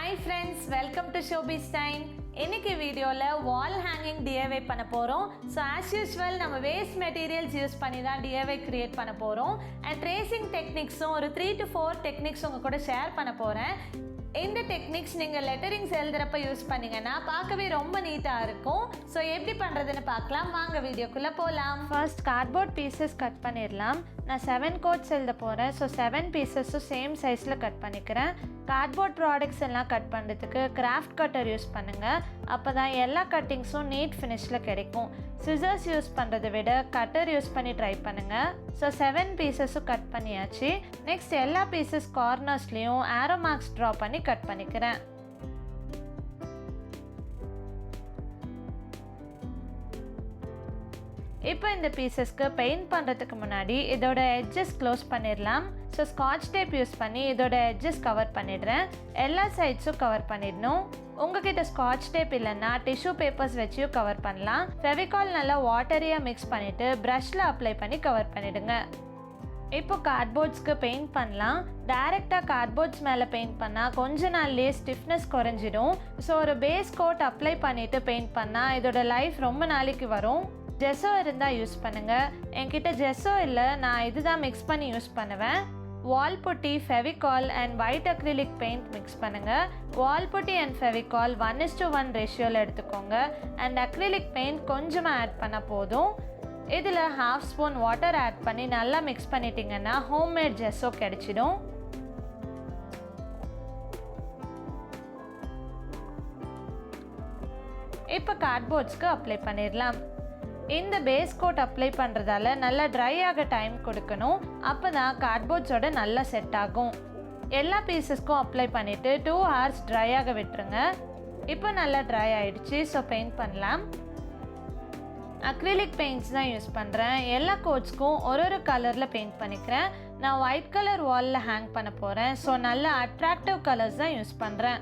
Hi friends, welcome to Showbiz Time. இன்னைக்கு வீடியோல wall hanging DIY பண்ண போறோம். So as usual நம்ம waste materials யூஸ் பண்ணி தான் DIY கிரியேட் பண்ண போறோம். And tracing techniquesம் ஒரு 3 to 4 techniques உங்க கூட ஷேர் பண்ண போறேன். இந்த டெக்னிக்ஸ் நீங்க லெட்டரிங்ஸ் எழுதுறப்ப யூஸ் பண்ணீங்கன்னா பார்க்கவே ரொம்ப நீட்டா இருக்கும். சோ எப்படி பண்றதுன்னு பார்க்கலாம். வாங்க வீடியோக்குள்ள போலாம். ஃபர்ஸ்ட் கார்ட்போர்ட் பீசஸ் கட் பண்ணிரலாம். நான் 7 கோட்ஸ் எழுத போறேன். சோ 7 பீசஸும் சேம் சைஸ்ல கட் பண்ணிக்கிறேன். கார்ட்போர்ட் ப்ராடக்ட்ஸ் எல்லாம் கட் பண்ணுறதுக்கு கிராஃப்ட் கட்டர் யூஸ் பண்ணுங்கள். அப்போ தான் எல்லா கட்டிங்ஸும் நீட் ஃபினிஷில் கிடைக்கும். சிசர்ஸ் யூஸ் பண்ணுறதை விட கட்டர் யூஸ் பண்ணி ட்ரை பண்ணுங்கள். ஸோ 7 பீசஸும் கட் பண்ணியாச்சு. நெக்ஸ்ட் எல்லா பீசஸ் கார்னர்ஸ்லேயும் ஆரோ மார்க்ஸ் ட்ரா பண்ணி கட் பண்ணிக்கிறேன். இப்போ இந்த பீசஸ்க்கு பெயிண்ட் பண்ணுறதுக்கு முன்னாடி இதோட எட்ஜஸ் க்ளோஸ் பண்ணிடலாம். ஸோ ஸ்காட்ச் டேப் யூஸ் பண்ணி இதோட எட்ஜஸ் கவர் பண்ணிடுறேன். எல்லா சைட்ஸும் கவர் பண்ணிடணும். உங்ககிட்ட ஸ்காட்ச் டேப் இல்லைன்னா டிஷ்யூ பேப்பர்ஸ் வச்சியும் கவர் பண்ணலாம். ஃபெவிகால் நல்லா வாட்டரியாக மிக்ஸ் பண்ணிவிட்டு ப்ரஷில் அப்ளை பண்ணி கவர் பண்ணிவிடுங்க. இப்போ கார்ட்போர்ட்ஸ்க்கு பெயிண்ட் பண்ணலாம். டைரெக்டாக கார்ட்போர்ட்ஸ் மேலே பெயிண்ட் பண்ணால் கொஞ்ச நாள்லேயே ஸ்டிஃப்னஸ் குறைஞ்சிடும். ஸோ ஒரு பேஸ் கோட் அப்ளை பண்ணிவிட்டு பெயிண்ட் பண்ணால் இதோட லைஃப் ரொம்ப நாளைக்கு வரும். ஜெஸ்ஸோ இருந்தால் யூஸ் பண்ணுங்கள். என்கிட்ட ஜெஸ்ஸோ இல்லை, நான் இதுதான் மிக்ஸ் பண்ணி யூஸ் பண்ணுவேன். வால் புட்டி, Fevicol and white acrylic paint mix பண்ணுங்கள். வால் புட்டி அண்ட் ஃபெவிகால் 1:1 ரேஷியோவில் எடுத்துக்கோங்க. அண்ட் அக்ரிலிக் பெயிண்ட் கொஞ்சமாக ஆட் பண்ணால் போதும். இதில் 1/2 ஸ்பூன் வாட்டர் ஆட் பண்ணி நல்லா மிக்ஸ் பண்ணிட்டீங்கன்னா ஹோம்மேட் ஜெஸ்ஸோ கிடைச்சிடும். இப்போ கார்ட்போர்ட்ஸ்க்கு அப்ளை பண்ணிடலாம். இந்த பேஸ் கோட் அப்ளை பண்ணுறதால நல்லா ட்ரை ஆக டைம் கொடுக்கணும். அப்போ தான் கார்ட்போர்ட்ஸோட நல்லா செட் ஆகும். எல்லா பீசஸ்க்கும் அப்ளை பண்ணிவிட்டு 2 hours ட்ரை ஆக விட்டுருங்க. இப்போ நல்லா ட்ரை ஆகிடுச்சு. ஸோ பெயிண்ட் பண்ணலாம். அக்ரிலிக் பெயிண்ட்ஸ் தான் யூஸ் பண்ணுறேன். எல்லா கோட்ஸ்க்கும் ஒரு கலரில் பெயிண்ட் பண்ணிக்கிறேன். நான் ஒயிட் கலர் வாலில் ஹேங் பண்ண போகிறேன். ஸோ நல்ல அட்ராக்டிவ் கலர்ஸ் தான் யூஸ் பண்ணுறேன்.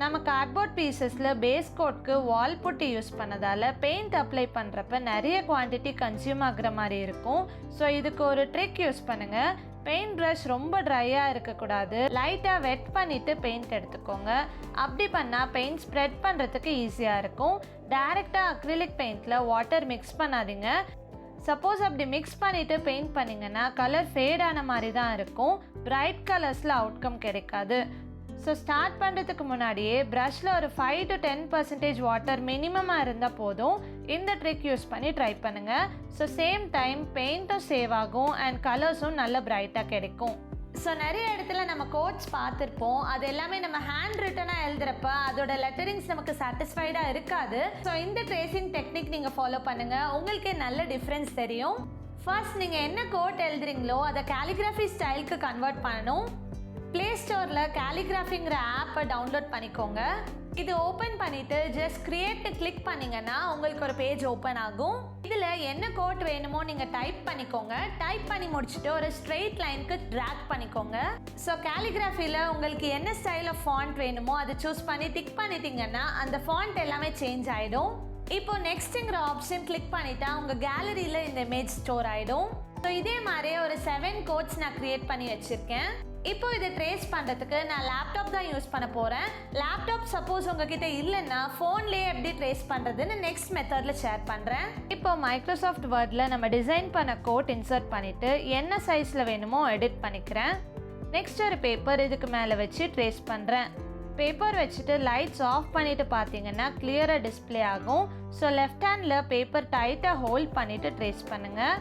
நம்ம கார்ட்போர்ட் பீசஸில் பேஸ் கோட்க்கு வால் புட்டி யூஸ் பண்ணதால் பெயிண்ட் அப்ளை பண்ணுறப்ப நிறைய குவான்டிட்டி கன்சியூம் ஆகிற மாதிரி இருக்கும். ஸோ இதுக்கு ஒரு ட்ரிக் யூஸ் பண்ணுங்கள். பெயிண்ட் ப்ரஷ் ரொம்ப ட்ரையாக இருக்கக்கூடாது. லைட்டாக வெட் பண்ணிவிட்டு பெயிண்ட் எடுத்துக்கோங்க. அப்படி பண்ணால் பெயிண்ட் ஸ்ப்ரெட் பண்ணுறதுக்கு ஈஸியாக இருக்கும். டைரெக்டாக அக்ரிலிக் பெயிண்டில் வாட்டர் மிக்ஸ் பண்ணாதீங்க. சப்போஸ் அப்படி மிக்ஸ் பண்ணிவிட்டு பெயிண்ட் பண்ணிங்கன்னா கலர் ஃபேட் ஆன மாதிரி தான் இருக்கும். பிரைட் கலர்ஸில் அவுட்கம் கிடைக்காது. ஸோ ஸ்டார்ட் பண்ணுறதுக்கு முன்னாடியே ப்ரஷில் ஒரு 5 to 10% வாட்டர் மினிமமாக இருந்தால் போதும். இந்த ட்ரிக் யூஸ் பண்ணி ட்ரை பண்ணுங்கள். ஸோ சேம் டைம் பெயிண்ட்டும் சேவ் ஆகும் அண்ட் கலர்ஸும் நல்ல பிரைட்டாக கிடைக்கும். ஸோ நிறைய இடத்துல நம்ம கோட்ஸ் பார்த்துருப்போம். அது எல்லாமே நம்ம ஹேண்ட் ரிட்டனாக எழுதுறப்ப அதோட லெட்டரிங்ஸ் நமக்கு சாட்டிஸ்ஃபைடாக இருக்காது. ஸோ இந்த ட்ரேசிங் டெக்னிக் நீங்கள் ஃபாலோ பண்ணுங்கள். உங்களுக்கே நல்ல டிஃப்ரென்ஸ் தெரியும். ஃபர்ஸ்ட் நீங்கள் என்ன கோட் எழுதுறீங்களோ அதை கேலிகிராஃபி ஸ்டைலுக்கு கன்வெர்ட் பண்ணணும். ப்ளே ஸ்டோரில் கேலிகிராஃபிங்கிற ஆப்பை டவுன்லோட் பண்ணிக்கோங்க. இது ஓப்பன் பண்ணிவிட்டு ஜஸ்ட் கிரியேட் கிளிக் பண்ணிங்கன்னா உங்களுக்கு ஒரு பேஜ் ஓப்பன் ஆகும். இதில் என்ன கோட் வேணுமோ நீங்கள் டைப் பண்ணிக்கோங்க. டைப் பண்ணி முடிச்சுட்டு ஒரு ஸ்ட்ரெயிட் லைனுக்கு ட்ராக் பண்ணிக்கோங்க. ஸோ கேலிகிராஃபியில் உங்களுக்கு என்ன ஸ்டைல் ஆஃப் ஃபாண்ட் வேணுமோ அதை சூஸ் பண்ணி டிக் பண்ணிட்டீங்கன்னா அந்த ஃபாண்ட் எல்லாமே சேஞ்ச் ஆகிடும். இப்போ நெக்ஸ்ட்டுங்கிற ஆப்ஷன் கிளிக் பண்ணிட்டா உங்கள் கேலரியில் இந்த இமேஜ் ஸ்டோர் ஆகிடும். ஸோ இதே மாதிரியே ஒரு 7 கோட்ஸ் நான் க்ரியேட் பண்ணி வச்சுருக்கேன். இப்போ இதை ட்ரேஸ் பண்ணுறதுக்கு நான் லேப்டாப் தான் யூஸ் பண்ண போகிறேன். லேப்டாப் சப்போஸ் உங்ககிட்ட இல்லைன்னா ஃபோன்லேயே எப்படி ட்ரேஸ் பண்ணுறதுன்னு நெக்ஸ்ட் மெத்தடில் ஷேர் பண்ணுறேன். இப்போ மைக்ரோசாஃப்ட் வேர்டில் நம்ம டிசைன் பண்ண கோட் இன்சர்ட் பண்ணிவிட்டு என்ன சைஸில் வேணுமோ எடிட் பண்ணிக்கிறேன். நெக்ஸ்ட் ஒரு பேப்பர் இதுக்கு மேலே வச்சு ட்ரேஸ் பண்ணுறேன். பேப்பர் வச்சுட்டு லைட்ஸ் ஆஃப் பண்ணிவிட்டு பார்த்தீங்கன்னா கிளியராக டிஸ்பிளே ஆகும். ஸோ லெஃப்ட் ஹேண்டில் பேப்பர் டைட்டாக ஹோல்ட் பண்ணிவிட்டு ட்ரேஸ் பண்ணுங்கள்.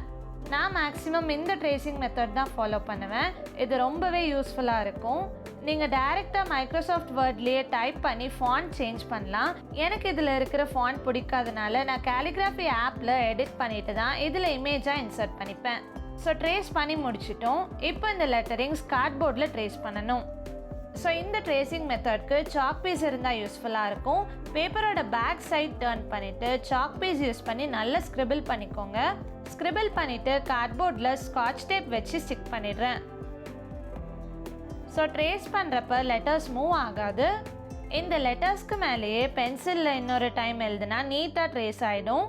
நான் மேக்ஸிமம் இந்த ட்ரேசிங் மெத்தட் தான் ஃபாலோ பண்ணுவேன். இது ரொம்பவே யூஸ்ஃபுல்லாக இருக்கும். நீங்கள் டைரெக்டாக மைக்ரோசாஃப்ட் வேர்ட்லேயே டைப் பண்ணி ஃபாண்ட் சேஞ்ச் பண்ணலாம். எனக்கு இதில் இருக்கிற ஃபாண்ட் பிடிக்காதனால நான் கேலிகிராஃபி ஆப்பில் எடிட் பண்ணிட்டு தான் இதில் இமேஜாக இன்சர்ட் பண்ணிப்பேன். ஸோ ட்ரேஸ் பண்ணி முடிச்சிட்டோம். இப்போ இந்த லெட்டரிங்ஸ் கார்ட்போர்டில் ட்ரேஸ் பண்ணணும். ஸோ இந்த ட்ரேசிங் மெத்தட்க்கு சாக் பீஸ் இருந்தால் யூஸ்ஃபுல்லாக இருக்கும். பேப்பரோட பேக் சைட் டர்ன் பண்ணிவிட்டு சாக் பீஸ் யூஸ் பண்ணி நல்லா ஸ்க்ரிபிள் பண்ணிக்கோங்க. ஸ்க்ரிபிள் பண்ணிவிட்டு கார்ட்போர்டில் ஸ்காட்ச் டேப் வச்சு ஸ்டிக் பண்ணிடுறேன். ஸோ ட்ரேஸ் பண்ணுறப்ப லெட்டர்ஸ் மூவ் ஆகாது. இந்த லெட்டர்ஸ்க்கு மேலேயே பென்சிலில் இன்னொரு டைம் எழுதுனா நீட்டாக ட்ரேஸ் ஆகிடும்.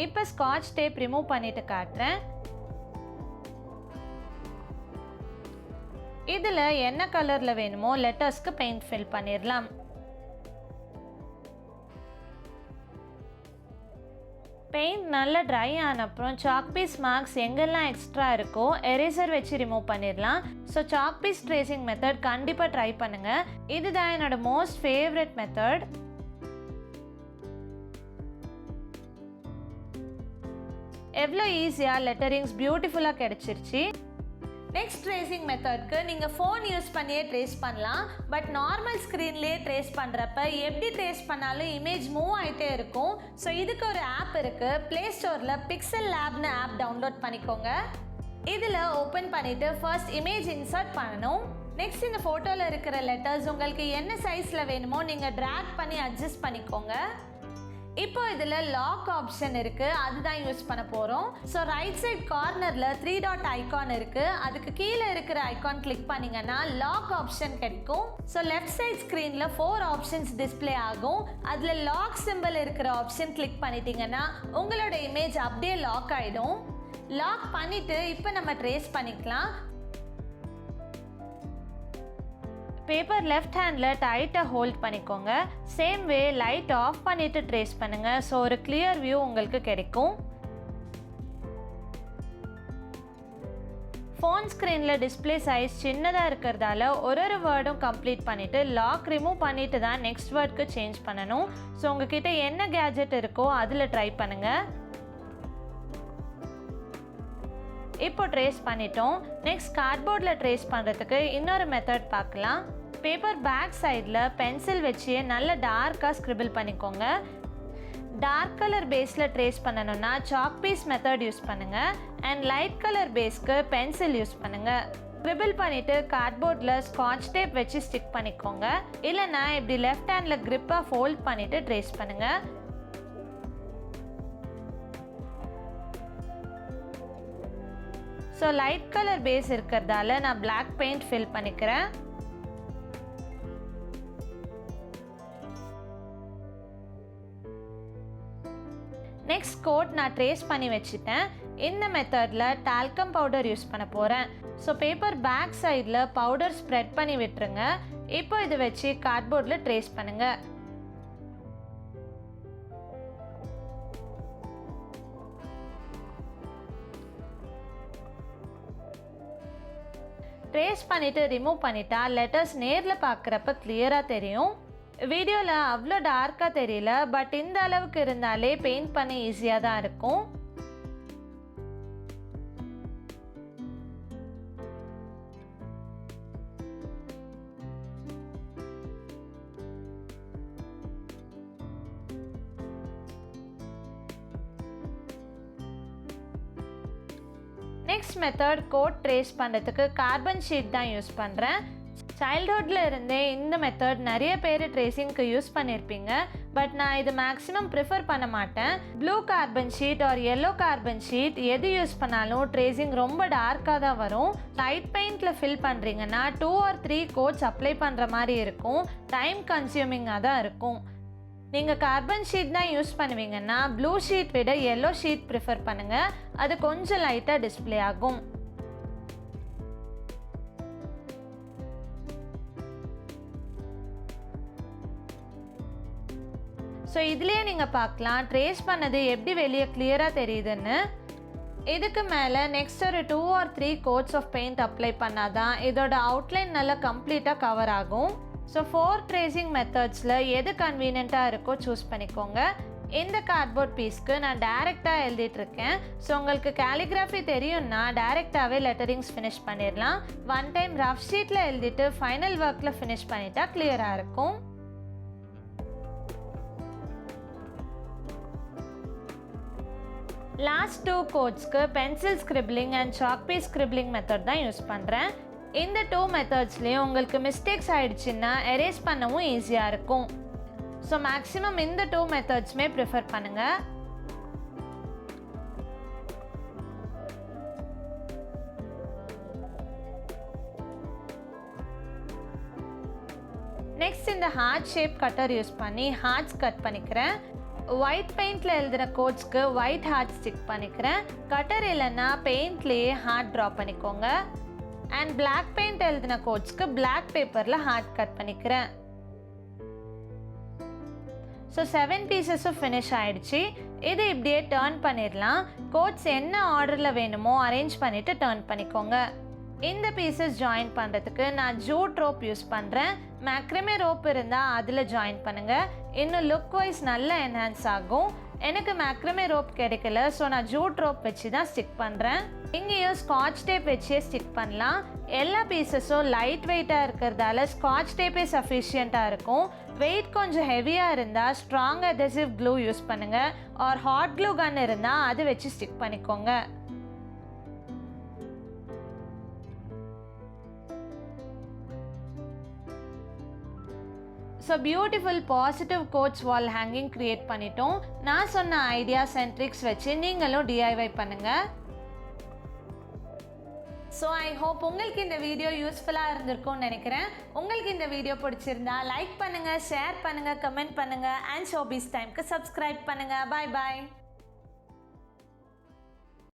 இப்போ ஸ்காட்ச் டேப் ரிமூவ் பண்ணிட்டு காட்டுறேன். இதில் என்ன கலரில் வேணுமோ லெட்டர்ஸ்க்கு பெயிண்ட் ஃபில் பண்ணிடலாம். பெயிண்ட் நல்லா ட்ரை ஆன அப்புறம் சாக் பீஸ் மார்க்ஸ் எங்கெல்லாம் எக்ஸ்ட்ரா இருக்கோ எரேசர் வச்சு ரிமூவ் பண்ணிடலாம். So chalk piece tracing method கண்டிப்பாக ட்ரை பண்ணுங்கள். இதுதான் என்னோட மோஸ்ட் ஃபேவரட் மெத்தட். எவ்வளோ ஈஸியாக லெட்டரிங்ஸ் பியூட்டிஃபுல்லாக கிடச்சிருச்சு. நெக்ஸ்ட் ட்ரேசிங் மெத்தட்க்கு நீங்கள் ஃபோன் யூஸ் பண்ணியே ட்ரேஸ் பண்ணலாம். பட் நார்மல் ஸ்க்ரீன்லேயே ட்ரேஸ் பண்ணுறப்ப எப்படி ட்ரேஸ் பண்ணாலும் இமேஜ் மூவ் ஆகிட்டே இருக்கும். ஸோ இதுக்கு ஒரு ஆப் இருக்குது. ப்ளே ஸ்டோரில் பிக்சல் லேப்னு ஆப் டவுன்லோட் பண்ணிக்கோங்க. இதில் ஓப்பன் பண்ணிவிட்டு ஃபர்ஸ்ட் இமேஜ் இன்சர்ட் பண்ணணும். நெக்ஸ்ட் இந்த ஃபோட்டோவில் இருக்கிற லெட்டர்ஸ் உங்களுக்கு என்ன சைஸில் வேணுமோ நீங்கள் ட்ராக் பண்ணி அட்ஜஸ்ட் பண்ணிக்கோங்க. இப்போ இதில் லாக் ஆப்ஷன் இருக்குது, அதுதான் யூஸ் பண்ண போகிறோம். ஸோ ரைட் சைட் கார்னரில் 3 டாட் ஐக்கான் இருக்குது. அதுக்கு கீழே இருக்கிற ஐக்கான் கிளிக் பண்ணிங்கன்னா லாக் ஆப்ஷன் கிடைக்கும். ஸோ லெஃப்ட் சைட் ஸ்க்ரீனில் 4 ஆப்ஷன்ஸ் டிஸ்பிளே ஆகும். அதில் லாக் சிம்பிள் இருக்கிற ஆப்ஷன் கிளிக் பண்ணிட்டீங்கன்னா உங்களோட இமேஜ் அப்படியே லாக் ஆகிடும். லாக் பண்ணிவிட்டு இப்போ நம்ம ட்ரேஸ் பண்ணிக்கலாம். பேப்பர் லெஃப்ட் ஹேண்டில் டைட்டாக ஹோல்ட் பண்ணிக்கோங்க. சேம் வே லைட் ஆஃப் பண்ணிவிட்டு ட்ரேஸ் பண்ணுங்கள். ஸோ ஒரு கிளியர் வியூ உங்களுக்கு கிடைக்கும். ஃபோன் ஸ்க்ரீனில் டிஸ்பிளே சைஸ் சின்னதாக இருக்கிறதால ஒரு வேர்டும் கம்ப்ளீட் பண்ணிவிட்டு லாக் ரிமூவ் பண்ணிவிட்டு தான் நெக்ஸ்ட் வேர்டுக்கு சேஞ்ச் பண்ணணும். ஸோ உங்ககிட்ட என்ன கேஜெட் இருக்கோ அதில் ட்ரை பண்ணுங்கள். இப்போ ட்ரேஸ் பண்ணிட்டோம். நெக்ஸ்ட் கார்ட்போர்டில் ட்ரேஸ் பண்ணுறதுக்கு இன்னொரு மெத்தட் பார்க்கலாம். பேப்பர் பேக் சைடில் பென்சில் வச்சு நல்லா டார்க்காக ஸ்க்ரிபிள் பண்ணிக்கோங்க. டார்க் கலர் பேஸில் ட்ரேஸ் பண்ணணும்னா சாக் பீஸ் மெத்தட் யூஸ் பண்ணுங்கள். அண்ட் லைட் கலர் பேஸ்க்கு பென்சில் யூஸ் பண்ணுங்கள். ஸ்க்ரிபிள் பண்ணிவிட்டு கார்ட்போர்டில் ஸ்காட்ச் டேப் வச்சு ஸ்டிக் பண்ணிக்கோங்க. இல்லைனா இப்படி லெஃப்ட் ஹேண்டில் க்ரிப்பாக ஃபோல்ட் பண்ணிவிட்டு ட்ரேஸ் பண்ணுங்கள். ஸோ லைட் கலர் பேஸ் இருக்கிறதால நான் பிளாக் பெயிண்ட் ஃபில் பண்ணிக்கிறேன். நெக்ஸ்ட் கோட் நான் ட்ரேஸ் பண்ணி வச்சுட்டேன். இந்த மெத்தடில் டால்கம் பவுடர் யூஸ் பண்ண போகிறேன். ஸோ பேப்பர் பேக் சைடில் பவுடர் ஸ்ப்ரெட் பண்ணி விட்டுருங்க. இப்போ இதை வச்சு கார்ட்போர்டில் ட்ரேஸ் பண்ணுங்கள். ட்ரேஸ் பண்ணிவிட்டு ரிமூவ் பண்ணிட்டா லெட்டர்ஸ் நேரில் பார்க்குறப்ப கிளியராக தெரியும். வீடியோவில் அவ்வளோ டார்க்காக தெரியல, பட் இந்த அளவுக்கு இருந்தாலே பெயிண்ட் பண்ண ஈஸியாக தான் இருக்கும். நெக்ஸ்ட் மெத்தட் கோட் ட்ரேஸ் பண்ணுறதுக்கு கார்பன் ஷீட் தான் யூஸ் பண்ணுறேன். சைல்ட்ஹுட்டில் இருந்தே இந்த மெத்தட் நிறைய பேர் ட்ரேசிங்க்கு யூஸ் பண்ணியிருப்பீங்க. பட் நான் இது மேக்ஸிமம் ப்ரிஃபர் பண்ண மாட்டேன். Blue carbon sheet R yellow carbon sheet எது யூஸ் பண்ணாலும் ட்ரேசிங் ரொம்ப டார்க்காக தான் வரும். லைட் பெயிண்டில் ஃபில் பண்ணுறீங்கன்னா 2 or 3 கோட்ஸ் அப்ளை பண்ணுற மாதிரி இருக்கும். டைம் கன்சியூமிங்காக தான் இருக்கும். நீங்கள் கார்பன் ஷீட் தான் யூஸ் பண்ணுவீங்கன்னா ப்ளூ ஷீட் விட எல்லோ ஷீட் ப்ரிஃபர் பண்ணுங்கள். அது கொஞ்சம் லைட்டாக டிஸ்பிளே ஆகும். ஸோ இதுலேயே நீங்கள் பார்க்கலாம் ட்ரேஸ் பண்ணது எப்படி வெளியே கிளியராக தெரியுதுன்னு. இதுக்கு மேலே நெக்ஸ்ட் ஒரு 2 or 3 coats of paint apply பண்ணாதான் இதோட அவுட்லைன் நல்லா கம்ப்ளீட்டாக கவர் ஆகும். ஸோ 4 ட்ரேசிங் மெத்தட்ஸில் எது கன்வீனியண்ட்டாக இருக்கோ சூஸ் பண்ணிக்கோங்க. இந்த கார்ட்போர்ட் பீஸ்க்கு நான் டைரெக்டாக எழுதிட்டுருக்கேன். ஸோ உங்களுக்கு கேலிகிராஃபி தெரியும்னா டைரெக்டாகவே லெட்டரிங்ஸ் ஃபினிஷ் பண்ணிடலாம். ஒன் டைம் ரஃப் ஷீட்டில் எழுதிட்டு ஃபைனல் ஒர்க்கில் ஃபினிஷ் பண்ணிட்டா கிளியராக இருக்கும். லாஸ்ட் 2 கோட்ஸ்க்கு pencil scribbling and chalk piece scribbling method தான் யூஸ் பண்ணுறேன். இந்த 2 மெத்தட்ஸ்லேயும் உங்களுக்கு மிஸ்டேக்ஸ் ஆகிடுச்சின்னா எரேஸ் பண்ணவும் ஈஸியாக இருக்கும். ஸோ மேக்ஸிமம் இந்த 2 மெத்தட்ஸுமே ப்ரிஃபர் பண்ணுங்கள். நெக்ஸ்ட் இந்த ஹார்ட் ஷேப் கட்டர் யூஸ் பண்ணி ஹார்ட்ஸ் கட் பண்ணிக்கிறேன். ஒயிட் பெயிண்டில் எழுதுகிற கோட்ஸ்க்கு ஒயிட் ஹார்ட் ஸ்டிக் பண்ணிக்கிறேன். கட்டர் இல்லைன்னா பெயிண்ட்லேயே ஹார்ட் ட்ரா பண்ணிக்கோங்க. அண்ட் பிளாக் பெயிண்ட் எழுதின கோட்ஸ்க்கு பிளாக் பேப்பரில் ஹார்ட் கட் பண்ணிக்கிறேன். ஸோ 7 பீசஸும் ஃபினிஷ் ஆகிடுச்சு. இது இப்படியே டர்ன் பண்ணிடலாம். கோட்ஸ் என்ன ஆர்டரில் வேணுமோ அரேஞ்ச் பண்ணிவிட்டு டர்ன் பண்ணிக்கோங்க. இந்த பீசஸ் ஜாயின் பண்ணுறதுக்கு நான் ஜூட் ரோப் யூஸ் பண்ணுறேன். மேக்ரமே ரோப் இருந்தால் அதில் ஜாயின் பண்ணுங்கள். இன்னும் லுக் வைஸ் நல்லா என்ஹான்ஸ் ஆகும். எனக்கு மேக்ரமே ரோப் கிடைக்கல, ஸோ நான் ஜூட் ரோப் வச்சு தான் ஸ்டிக் பண்ணுறேன். இங்கேயும் ஸ்காட்ச் டேப் வச்சே ஸ்டிக் பண்ணலாம். எல்லா பீசஸும் லைட் வெயிட்டாக இருக்கிறதால ஸ்காட்ச் டேப்பே சஃபிஷியண்ட்டாக இருக்கும். வெயிட் கொஞ்சம் ஹெவியாக இருந்தால் ஸ்ட்ராங் அதெசிவ் க்ளூ யூஸ் பண்ணுங்கள். ஆர் ஹாட் க்ளூ கன் இருந்தால் அது வச்சு ஸ்டிக் பண்ணிக்கோங்க. So beautiful positive quotes wall hanging create பண்ணிட்டோம். நான் சொன்ன ஐடியாஸ் அண்ட் ட்ரிக்ஸ் வச்சு நீங்களும் DIY பண்ணுங்கள். ஸோ ஐ ஹோப் உங்களுக்கு இந்த வீடியோ யூஸ்ஃபுல்லாக இருந்திருக்கும்னு நினைக்கிறேன். உங்களுக்கு இந்த வீடியோ பிடிச்சிருந்தா லைக் பண்ணுங்கள், ஷேர் பண்ணுங்கள், கமெண்ட் பண்ணுங்கள். அண்ட் ஷோபீஸ் டைம்க்கு சப்ஸ்கிரைப் பண்ணுங்கள். பாய் பாய்.